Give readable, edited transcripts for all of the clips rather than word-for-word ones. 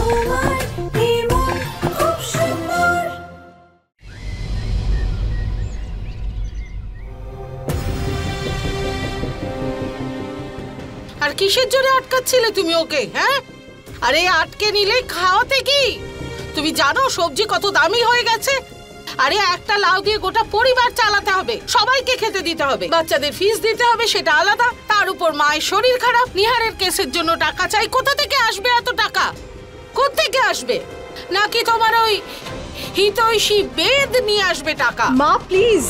আর কিসের জন্য আটকাচ্ছিলে তুমি ওকে? হ্যাঁ, আরে আটকে নিলে খাওয়াতে কি? তুমি জানো সবজি কত দামি হয়ে গেছে? আরে একটা লাউ দিয়ে গোটা পরিবার চালাতে হবে, সবাইকে খেতে দিতে হবে, বাচ্চাদের ফিস দিতে হবে, সেটা আলাদা। তার উপর মায়ের শরীর খারাপ, নিহারের কেসের জন্য টাকা চাই। কোথা থেকে আসবে এত টাকা? কোত্থেকে আসবে? নাকি তোমার ওই হিতৈষী বেদ নিয়ে আসবে টাকা? মা প্লিজ।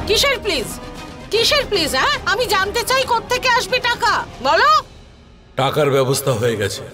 কিসের প্লিজ? কিসের প্লিজ? হ্যাঁ, আমি জানতে চাই কোত্থেকে আসবে টাকা, বলো। টাকার ব্যবস্থা হয়ে গেছে।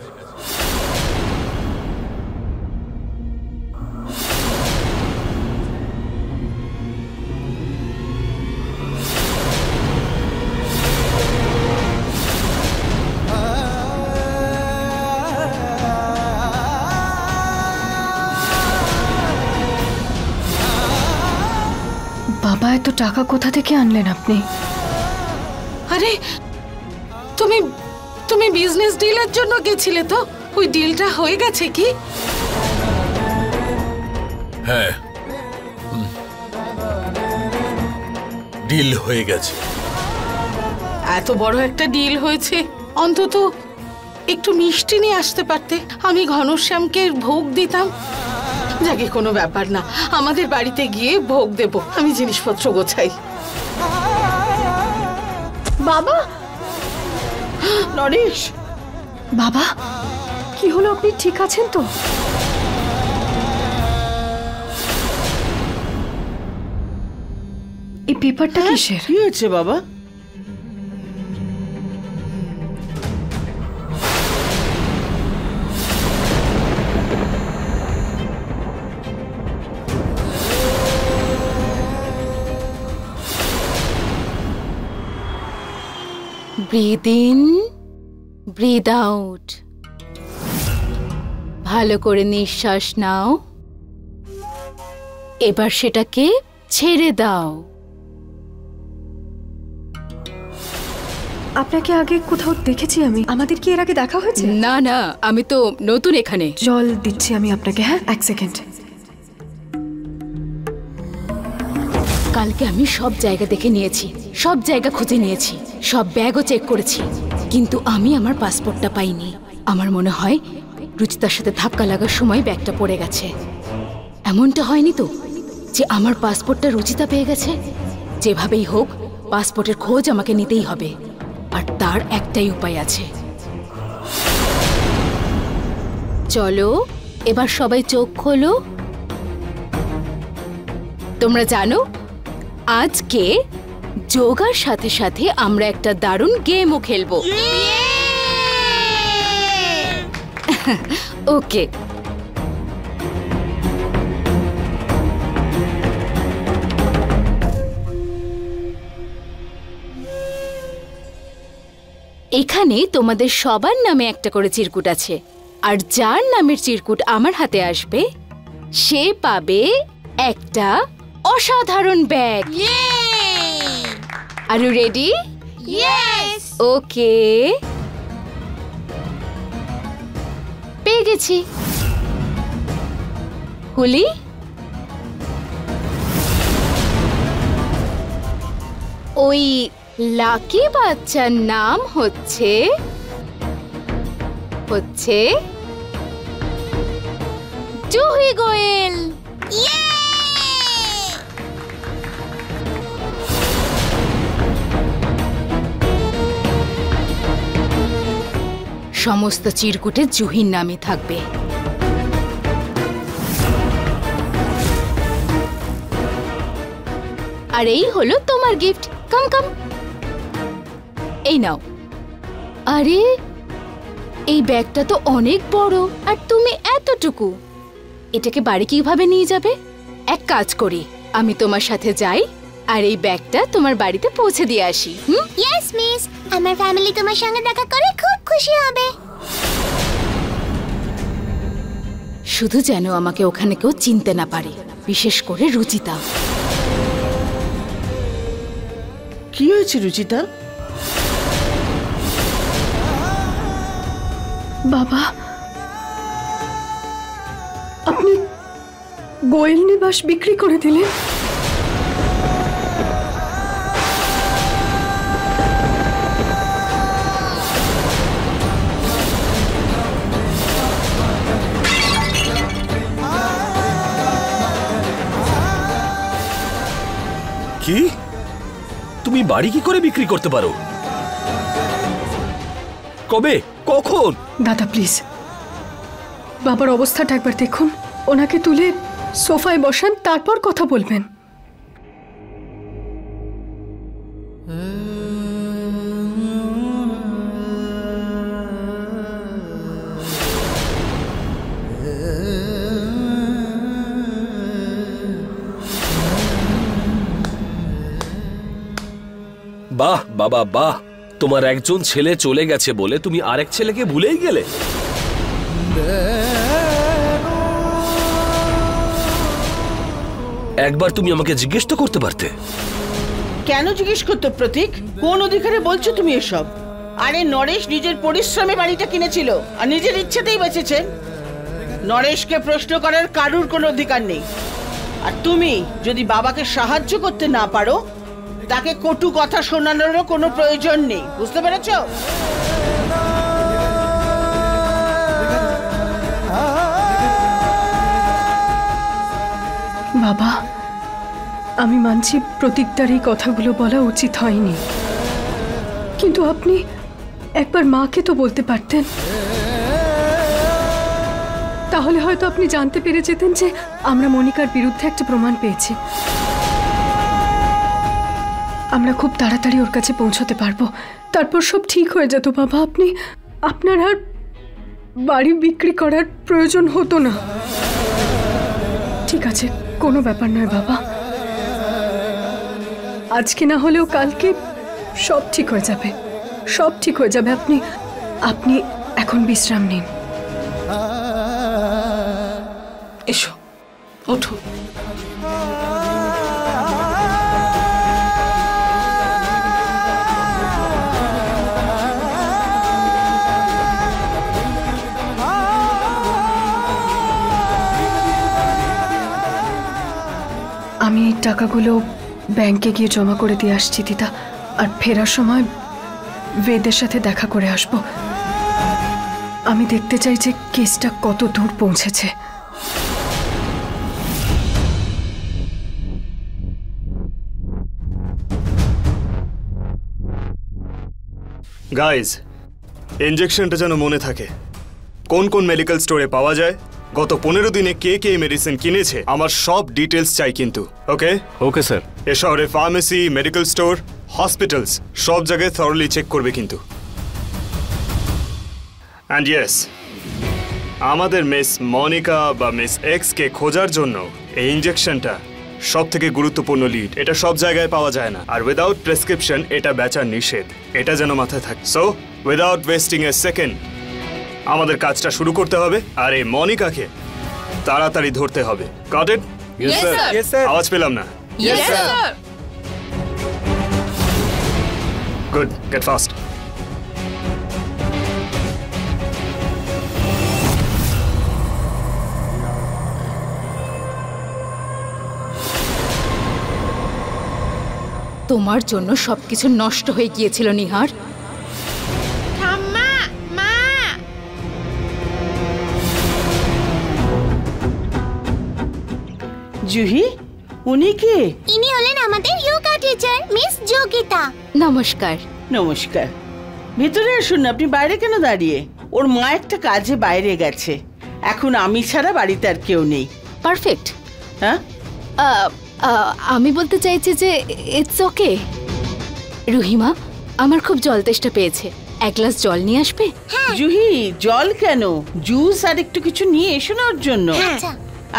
বাবা, এত টাকা কোথা থেকে আনলেন আপনি? আরে তুমি তুমি বিজনেস ডিলের জন্য গেছিলে তো? ওই ডিলটা হয়ে গেছে কি? হ্যাঁ, ডিল হয়ে গেছে। এত বড় একটা ডিল হয়েছে, অন্তত একটু মিষ্টি নিয়ে আসতে পারতে, আমি ঘনশ্যামকে ভোগ দিতাম। যাকে কোনো ব্যাপার না, আমাদের বাড়িতে গিয়ে ভোগ দেব। আমি জিনিসপত্র গোছাই। বাবা! নরেশ! বাবা, কি হলো? আপনি ঠিক আছেন তো? এই পেপারটা কিসের? কি হয়েছে বাবা? Breathe in, breathe out. ভালো করে নিঃশ্বাস নাও, এবার সেটাকে ছেড়ে দাও। আপনাকে আগে কোথাও দেখেছি আমি। আমাদের কি এর আগে দেখা হয়েছে? না না, আমি তো নতুন এখানে। জল দিচ্ছি আমি আপনাকে। হ্যাঁ, এক সেকেন্ড। কালকে আমি সব জায়গা দেখে নিয়েছি, সব জায়গা খুঁজে নিয়েছি, সব ব্যাগও চেক করেছি, কিন্তু আমি আমার পাসপোর্টটা পাইনি। আমার মনে হয় রুচিতার সাথে ধাক্কা লাগার সময় ব্যাগটা পড়ে গেছে। এমনটা হয়নি তো যে আমার পাসপোর্টটা রুচিতা পেয়ে গেছে? যেভাবেই হোক পাসপোর্টের খোঁজ আমাকে নিতেই হবে, আর তার একটাই উপায় আছে। চলো এবার সবাই চোখ খোলো। তোমরা জানো আজকে যোগার সাথে সাথে আমরা একটা দারুণ গেমও খেলবো। ওকে, এখানে তোমাদের সবার নামে একটা করে চিরকুট আছে, আর যার নামের চিরকুট আমার হাতে আসবে সে পাবে একটা অসাধারণ bag. Are you ready? Yes. Okay, পেয়ে গেছি। হুলি, ওই লাকি বাচ্চার নাম হচ্ছে জুহি গোয়েল। সমস্ত চিরকুটে জুহির নামই থাকবে। আর এই হলো তোমার গিফট। কাম কাম, এই নাও। আরে এই ব্যাগটা তো অনেক বড়, আর তুমি এতটুকু, এটাকে বাড়ি কিভাবে নিয়ে যাবে? এক কাজ করি, আমি তোমার সাথে যাই আর এই ব্যাগটা তোমার বাড়িতে পৌঁছে দিয়ে আসি। ইয়েস মিস, আমার ফ্যামিলি তোমার সঙ্গে দেখা করে খুব খুশি হবে। শুধু যেন আমাকে ওখানে কেউ চিনতে না পারে, বিশেষ করে রুচিতা। কি হয়েছে রুচিতা? বাবা, আপনি গোয়েল নিবাস বিক্রি করে দিলেন? কি? তুমি বাড়ি কি করে বিক্রি করতে পারো? কবে? কখন? দাদা প্লিজ, বাবার অবস্থাটা একবার দেখুন। ওনাকে তুলে সোফায় বসান, তারপর কথা বলবেন। বাহ বাবা বাহ, তোমার একজন ছেলে চলে গেছে বলে তুমি আরেক ছেলেকে ভুলেই গেলে। একবার তুমি আমাকে জিজ্ঞেস তো করতে পারতে। কেন জিজ্ঞেস করতো প্রতীক? কোন অধিকারে বলছো তুমি এসব? আরে নরেশ নিজের পরিশ্রমে বাড়িটা কিনেছিল আর নিজের ইচ্ছেতেই বেঁচেছে। নরেশকে প্রশ্ন করার কারুর কোনো অধিকার নেই। আর তুমি যদি বাবাকে সাহায্য করতে না পারো, তাকে কটু কথা শোনানোরও কোনো প্রয়োজন নেই, বুঝতে পেরেছো? বাবা, আমি মানছি প্রতীকদার এই কথাগুলো বলা উচিত হয়নি, কিন্তু আপনি একবার মাকে তো বলতে পারতেন। তাহলে হয়তো আপনি জানতে পেরে যেতেন যে আমরা মনিকার বিরুদ্ধে একটা প্রমাণ পেয়েছি। আমরা খুব তাড়াতাড়ি ওর কাছে পৌঁছতে পারবো, তারপর সব ঠিক হয়ে যেত। বাবা, আপনার আর বাড়ি বিক্রি করার প্রয়োজন হতো না। ঠিক আছে, কোনো ব্যাপার নয় বাবা, আজকে না হলেও কালকে সব ঠিক হয়ে যাবে, সব ঠিক হয়ে যাবে। আপনি এখন বিশ্রাম নিন। এসো, ওঠো। আমি এই টাকাগুলো ব্যাংকে গিয়ে জমা করে দিয়ে আসছি দিদা, আর ফেরার সময় বেদের সাথে দেখা করে আসব। আমি দেখতে চাই যে কেসটা কত দূর পৌঁছেছে। গাইজ, ইনজেকশনটা যেন মনে থাকে। কোন কোন মেডিকেল স্টোরে পাওয়া যায়, গত 15 দিনে কে কে মেডিসিন কিনেছে, আমার সব ডিটেলস চাই কিন্তু। ওকে? Okay sir. এ শহরে ফার্মেসি, মেডিকেল স্টোর, হসপিটালস সব জায়গায় থরলি চেক করবে কিন্তু। অ্যান্ড ইয়েস, আমাদের মিস মনিকা বা মিস এক্স কে খোঁজার জন্য এই ইনজেকশনটা সব থেকে গুরুত্বপূর্ণ লিড। এটা সব জায়গায় পাওয়া যায় না, আর উইদাউট প্রেসক্রিপশন এটা বেচা নিষেধ। এটা যেন মাথায় থাকে। সো উইদাউট ওয়েস্টিং এ সেকেন্ড আমাদের কাজটা শুরু করতে হবে, আর এই মনিকাকে তাড়াতাড়ি ধরতে হবে। Got it? Yes sir. Yes sir. আওয়াজ পেলাম না। Yes sir. Good, get fast. তোমার জন্য সবকিছু নষ্ট হয়ে গিয়েছিল নিহার। জুহি, উনি কে? ইনি হলেন আমাদের যোগা টিচার মিস যোগিতা। নমস্কার। নমস্কার। ভেতরে আসুন, আপনি বাইরে কেন দাঁড়িয়ে? ওর মা একটা কাজে বাইরে গেছে, এখন আমি ছাড়া বাড়িতে আর কেউ নেই। পারফেক্ট। হ্যাঁ, আমি বলতে চাইছি যে ইটস ওকে। রুহিমা, আমার খুব জল তেষ্টা পেয়েছে, এক গ্লাস জল নিয়ে আসবে? জুহি, জল কেন, জুস আর একটু কিছু নিয়ে এসো না ওর জন্য। আচ্ছা।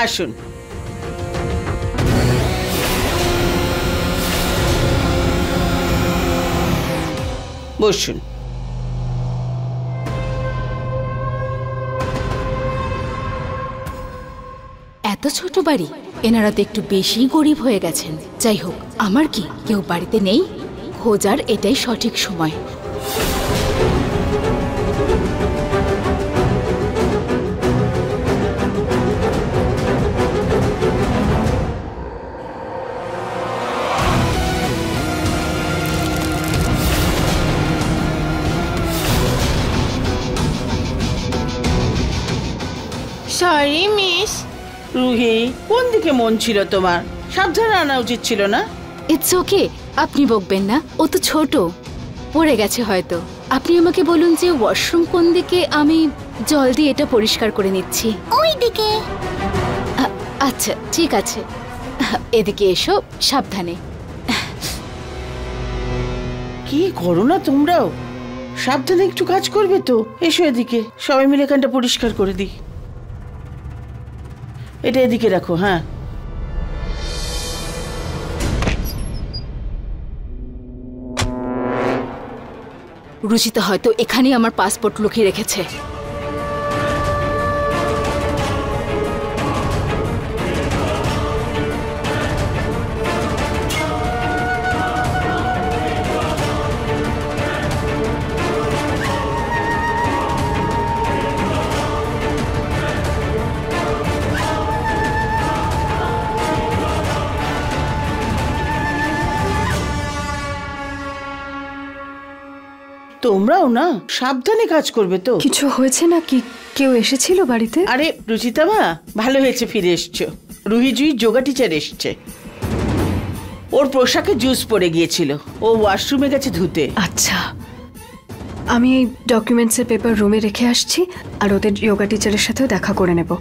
আসুন। বসুন। এত ছোট বাড়ি, এনারা তো একটু বেশি গরিব হয়ে গেছেন। যাই হোক, আমার কি, কেউ বাড়িতে নেই, খোঁজার এটাই সঠিক সময়। Sorry miss. রুহি, কোন দিকে মন ছিল তোমার? সাবধানে আনা উচিত ছিল না? ইটস ওকে, আপনি বকবেন না, ও তো ছোট, পড়ে গেছে হয়তো। আপনি আমাকে বলুন যে ওয়াশরুম কোন দিকে, আমি জল দিয়ে এটা পরিষ্কার করে নিচ্ছি। ওই দিকে। আচ্ছা ঠিক আছে, এদিকে এসো, সাবধানে। কি করো না তোমরাও, সাবধানে একটু কাজ করবে তো। এসো এদিকে, সবাই মিলে এখানটা পরিষ্কার করে দিই। এটা এদিকে রাখো। হ্যাঁ, রুচিতা হয়তো এখানেই আমার পাসপোর্ট লুকিয়ে রেখেছে। তোমরাও না সাবধানে কাজ করবে তো। কিছু হয়েছে নাকি? কেউ এসেছিল বাড়িতে? আরে রুচিতা মা, ভালো হয়েছে ফিরে এসছো। রুহি জুই যোগা টিচার এসছে। ওর পোশাকে জুস পড়ে গিয়েছিল, ও ওয়াশরুমে গেছে ধুতে। আচ্ছা, আমি এই ডকুমেন্টসের পেপার রুমে রেখে আসছি, আর ওদের যোগা টিচারের সাথেও দেখা করে নেব।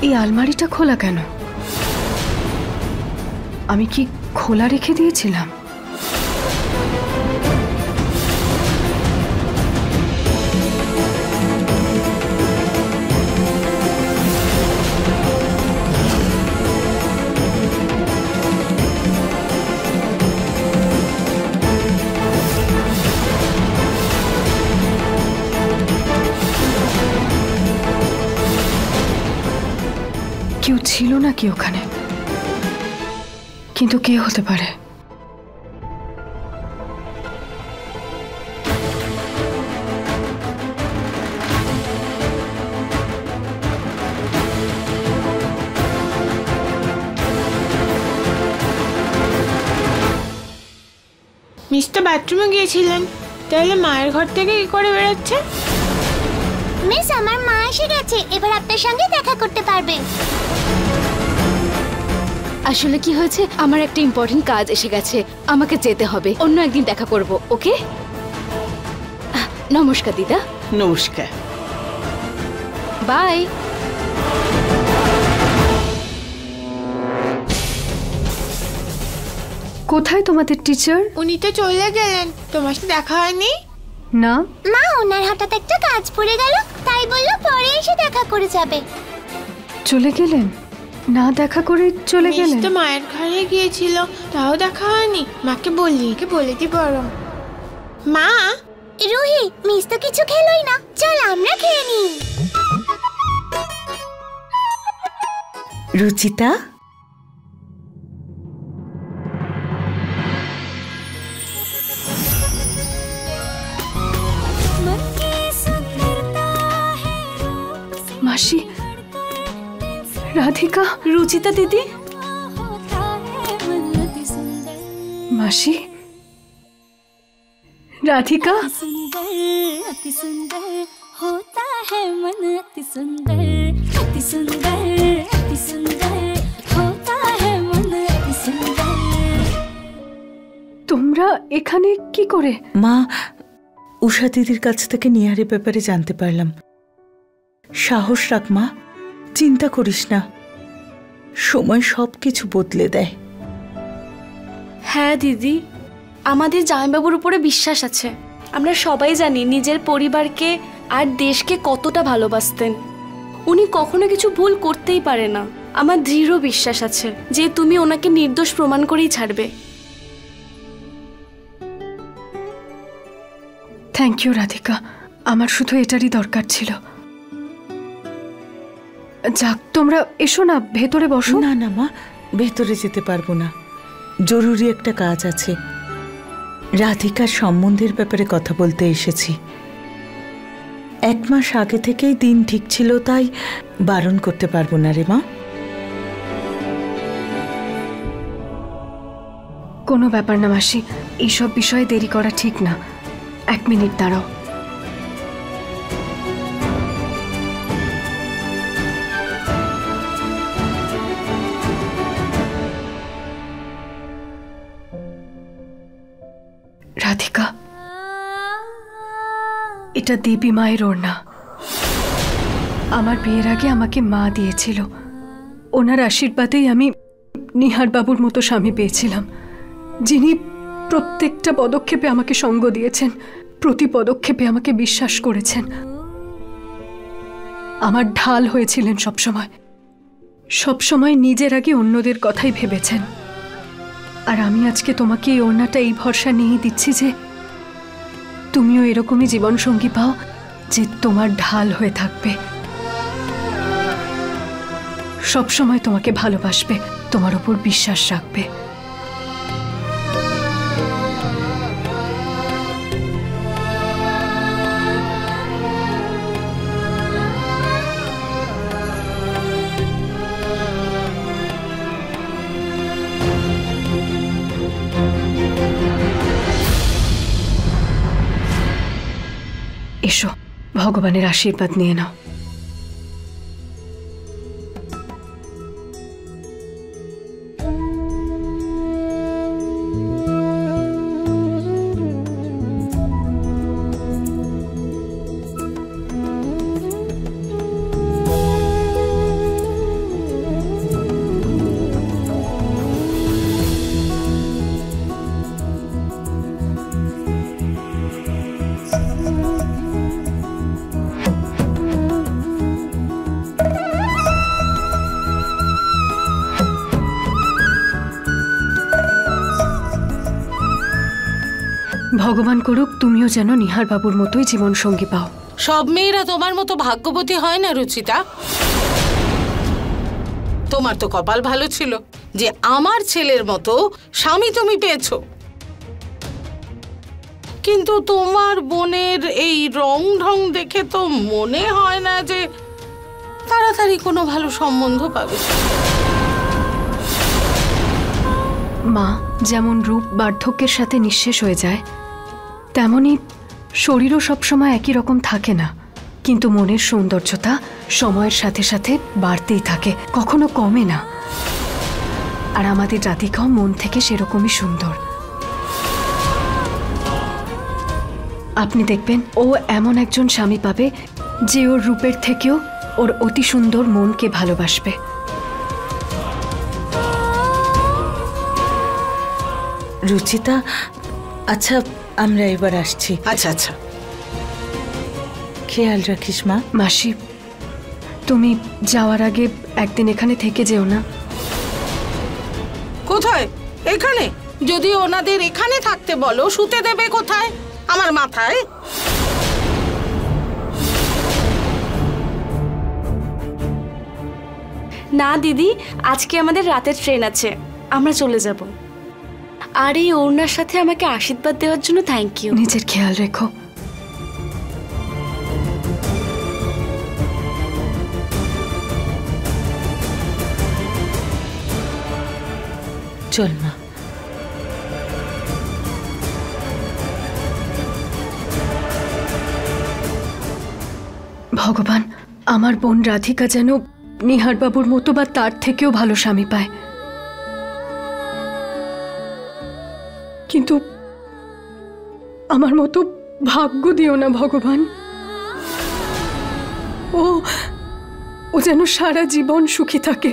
এই আলমারিটা খোলা কেন? আমি কি খোলা রেখে দিয়েছিলাম? কেউ ছিল নাকি ওখানে? কিন্তু কে হতে পারে? মিস তো বাথরুমে গিয়েছিলেন, তাহলে মায়ের ঘর থেকে কি করে বেরোচ্ছে? মিস, আমার মা এসে গেছে, এবার আপনার সঙ্গে দেখা করতে পারবে। আসলে কি হয়েছে, আমার একটা ইম্পর্টেন্ট কাজ এসে গেছে, আমাকে যেতে হবে, অন্য একদিন দেখা করব। ওকে, নমস্কার দিদা। নমস্কার। বাই। কোথায় তোমাদের টিচার? উনি তো চলে গেলেন, তোমার সাথে দেখা হয়নি? না। মা, ওনার হঠাৎ একটা কাজ পড়ে গেল, তাই বললো পরে এসে দেখা করে যাবে। চলে গেলেন? না দেখা করে চলে মিস গেলেন? তো মায়ের ঘরে গিয়েছিল, তাও দেখা হয়নি। মাকে বলে দি বরং। মা, রুহি, মিস তো কিছু খেলোই না, চল আমরা খেয়ে নিই। রুচিতা, মাসি, রাধিকা। রুচিতা দিদি। মাসি, রাধিকা। তোমরা এখানে কি করে? মা, উষা দিদির কাছ থেকে নিহারের ব্যাপারে জানতে পারলাম। সাহস রাখ মা, চিন্তা করিস না, সময় সবকিছু বদলে দেয়। হ্যাঁ দিদি, আমাদের জামাইবাবুর উপরে বিশ্বাস আছে। আমরা সবাই জানি নিজের পরিবারকে আর দেশকে কতটা ভালোবাসতেন। উনি কখনো কিছু ভুল করতেই পারে না। আমার দৃঢ় বিশ্বাস আছে যে তুমি ওনাকে নির্দোষ প্রমাণ করেই ছাড়বে। থ্যাংক ইউ রাধিকা, আমার শুধু এটারই দরকার ছিল। যাক, তোমরা এসো না, ভেতরে বসো। না না মা, ভেতরে যেতে পারবো না, জরুরি একটা কাজ আছে। রাধিকার সম্বন্ধের ব্যাপারে কথা বলতে এসেছি। 1 মাস আগে থেকেই দিন ঠিক ছিল, তাই বারণ করতে পারবো না রে মা। কোনো ব্যাপার না মাসি, এইসব বিষয়ে দেরি করা ঠিক না। 1 মিনিট দাঁড়াও। রাধিকা, এটা দেবী মায়ের ওড়না। আমার বিয়ের আগে আমাকে মা দিয়েছিল। ওনার আশীর্বাদেই আমি নিহার বাবুর মতো স্বামী পেয়েছিলাম, যিনি প্রত্যেকটা পদক্ষেপে আমাকে সঙ্গ দিয়েছেন, প্রতি পদক্ষেপে আমাকে বিশ্বাস করেছেন, আমার ঢাল হয়েছিলেন সবসময়। সবসময় নিজের আগে অন্যদের কথাই ভেবেছেন। আর আমি আজকে তোমাকে এই ওড়নাটা এই ভরসা নিয়ে দিচ্ছি যে তুমিও এরকমই জীবনসঙ্গী পাও যে তোমার ঢাল হয়ে থাকবে, সবসময় তোমাকে ভালোবাসবে, তোমার উপর বিশ্বাস রাখবে। এসো, ভগবানের আশীর্বাদ নিয়ে নাও। ভগবান করুক তুমিও যেন নিহার বাবুর মতোই জীবন সঙ্গী পাও। সব মেয়েরা তোমার মতো ভাগ্যবতী হয় না রুচিতা। তোমার তো কপাল ভালো ছিল যে আমার ছেলের মতো স্বামী তুমি পেয়েছো, কিন্তু তোমার বোনের এই রং ঢং দেখে তো মনে হয় না যে তাড়াতাড়ি কোনো ভালো সম্বন্ধ পাবে। মা, যেমন রূপ বার্ধক্যের সাথে নিঃশেষ হয়ে যায়, তেমনি শরীরও সবসময় একই রকম থাকে না, কিন্তু মনের সৌন্দর্যতা সময়ের সাথে সাথে বাড়তেই থাকে, কখনো কমে না। আর আমাদের রাধিকাও মন থেকে সেরকমই সুন্দর। আপনি দেখবেন ও এমন একজন স্বামী পাবে যে ওর রূপের থেকেও ওর অতি সুন্দর মনকে ভালোবাসবে। রুচিতা, আচ্ছা আমরা এবার আসছি। আচ্ছা আচ্ছা, খেয়াল রাখিস মা। মাসি, তুমি যাওয়ার আগে একদিন এখানে থেকে যেও না। কোথায়? এখানে? যদি ওনাদের এখানে থাকতে বলো, শুতে দেবে কোথায়? আমার মাথায়? না দিদি, আজকে আমাদের রাতের ট্রেন আছে, আমরা চলে যাব। আর এই ওড়নার সাথে আমাকে আশীর্বাদ দেওয়ার জন্য থ্যাংক ইউ। নিজের খেয়াল রেখো। চল মা। ভগবান, আমার বোন রাধিকা যেন নিহার বাবুর মতো বা তার থেকেও ভালো স্বামী পায়। কিন্তু আমার মতো ভাগ্য দিও না ভগবান। ও যেন সারা জীবন সুখী থাকে।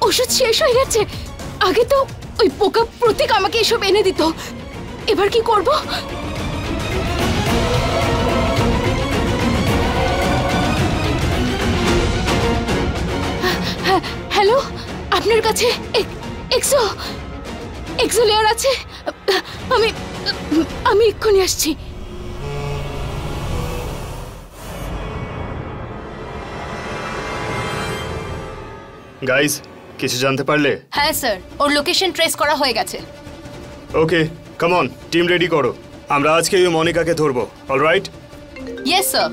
ওষুধ শেষ হয়ে গেছে। আগে তো ওই পোকা প্রতীক আমাকে এসব এনে দিত, এবার কি করব? হ্যালো, আপনার কাছে এক্সো লেয়ার আছে? আমি এক্ষুনি আসছি। গাইস কিছু জানতে পারলে? হ্যাঁ স্যার, ওর লোকেশন ট্রেস করা হয়ে গেছে। ওকে কাম অন, টিম রেডি করো। আমরা আজকে ওই মনিকাকে ধরবো। অলরাইট? Yes sir.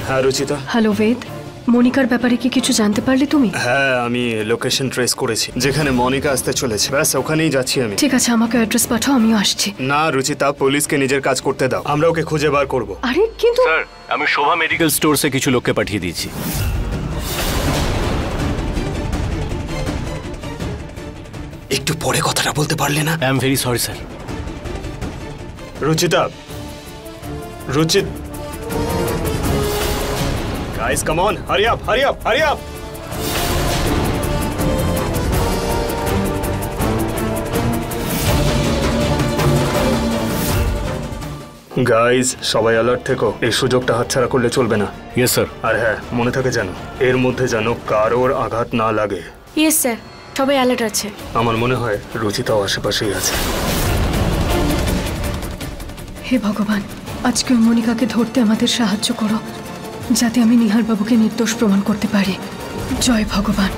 হ্যাঁ রুচিতা। হ্যালো বেদ, মনিকার ব্যাপারে কি কিছু জানতে পারলে তুমি? হ্যাঁ আমি লোকেশন ট্রেস করেছি, যেখানে মনিকা আসতে চলেছে। ব্যাস ওখানেই যাচ্ছি আমি। ঠিক আছে, আমাকে অ্যাড্রেস পাঠাও, আমিও আসছি। না রুচিতা, পুলিশকে নিজের কাজ করতে দাও, আমরা ওকে খুঁজে বার করব। আরে কিন্তু স্যার, আমি শোভা মেডিকেল স্টোরসে কিছু লোককে পাঠিয়ে দিয়েছি। একটু পরে কথাটা বলতে পারলে না? I am very sorry sir. Ruchita, Guys, come on, hurry up, hurry up, hurry up! Guys সবাই অ্যালার্ট থেকো, এই সুযোগটা হাতছাড়া করলে চলবে না। Yes sir. আর হ্যাঁ মনে থাকে যেন এর মধ্যে যেন কারোর আঘাত না লাগে। ইয়েস স্যার, সবাই অ্যালার্ট আছে। আমার মনে হয় রুচিতাও আশেপাশেই আছে। হে ভগবান, আজকে ওই মনিকাকে ধরতে আমাদের সাহায্য করো, যাতে আমি নিহার বাবুকে নির্দোষ প্রমাণ করতে পারি। জয় ভগবান।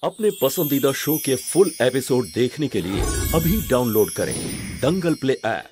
अपने पसंदीदा शो के फुल एपिसोड देखने के लिए अभी डाउनलोड करें दंगल प्ले ऐप।